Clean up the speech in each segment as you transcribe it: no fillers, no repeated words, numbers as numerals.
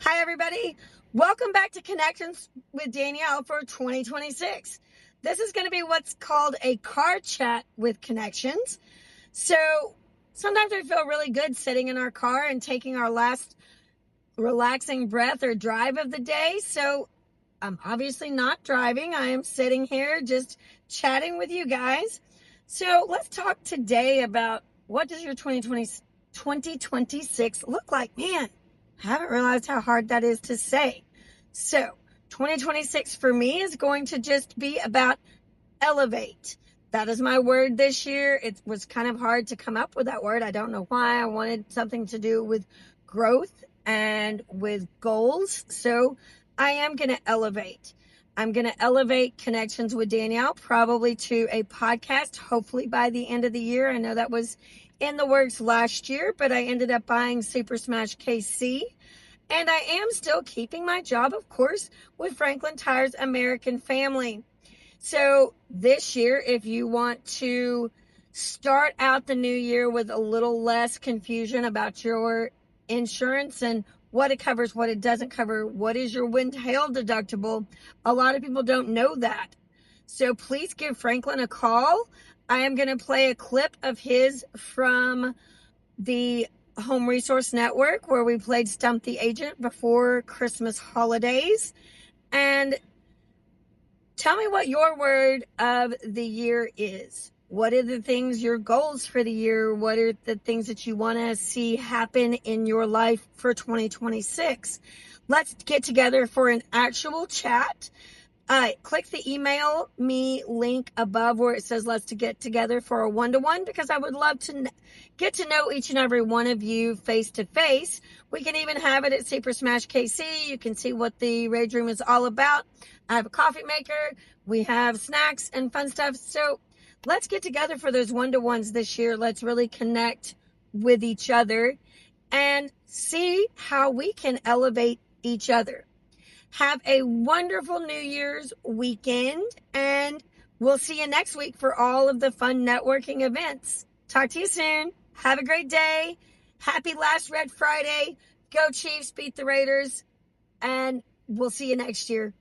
Hi, everybody. Welcome back to Connections with Danielle for 2026. This is going to be what's called a car chat with Connections. So sometimes we feel really good sitting in our car and taking our last relaxing breath or drive of the day. So I'm obviously not driving. I am sitting here just chatting with you guys. So let's talk today about what does your 2026 look like? Man, I haven't realized how hard that is to say. So 2026 for me is going to just be about elevate. That is my word this year. It was kind of hard to come up with that word. I don't know why. I wanted something to do with growth and with goals. So I am going to elevate. I'm going to elevate Connections with Danielle probably to a podcast, hopefully by the end of the year. I know that was in the works last year, but I ended up buying Super Smash KC. And I am still keeping my job, of course, with Franklin Tire's American Family. So this year, if you want to start out the new year with a little less confusion about your insurance and what it covers, what it doesn't cover, what is your wind hail deductible, a lot of people don't know that. So please give Franklin a call. I am going to play a clip of his from the Home Resource Network where we played Stump the Agent before Christmas holidays. And tell me what your word of the year is. What are the things, your goals for the year? What are the things that you want to see happen in your life for 2026? Let's get together for an actual chat. Click the email me link above where it says let's get together for a one-to-one, because I would love to get to know each and every one of you face to face. We can even have it at Super Smash KC. You can see what the Rage Room is all about. I have a coffee maker. We have snacks and fun stuff. So let's get together for those one-to-ones this year. Let's really connect with each other and see how we can elevate each other. Have a wonderful New Year's weekend, and we'll see you next week for all of the fun networking events. Talk to you soon. Have a great day. Happy last Red Friday. Go Chiefs, beat the Raiders, and we'll see you next year.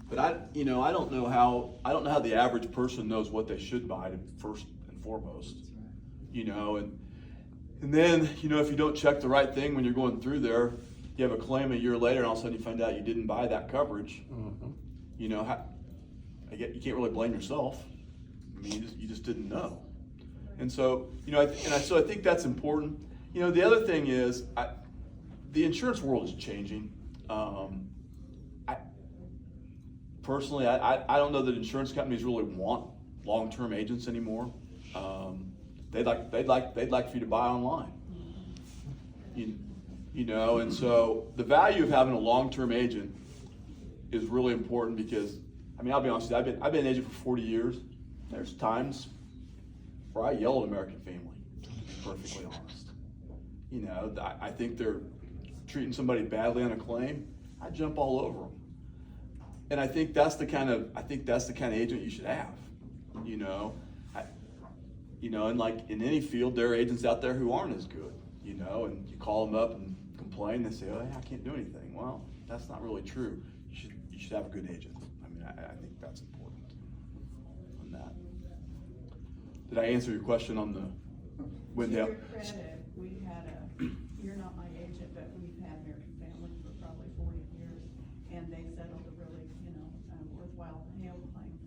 But I don't know how the average person knows what they should buy first and foremost. And then, if you don't check the right thing when you're going through there, you have a claim a year later, and all of a sudden you find out you didn't buy that coverage. Mm-hmm. You can't really blame yourself. I mean, you just didn't know. And so, so I think that's important. The other thing is, the insurance world is changing. Personally, I don't know that insurance companies really want long-term agents anymore. They'd like for you to buy online. And so the value of having a long-term agent is really important because, I'll be honest with you, I've been an agent for 40 years. There's times where I yell at American Family, to be perfectly honest. I think they're treating somebody badly on a claim. I jump all over them. And I think that's the kind of agent you should have. And like in any field, there are agents out there who aren't as good, and you call them up and complain, they say, oh, yeah, I can't do anything. Well, that's not really true. You should have a good agent. I think that's important on that. Did I answer your question on the Wendell? To your credit, we had you're not my agent, but we've had American Family for probably 40 years, and they settled a really, worthwhile hail claim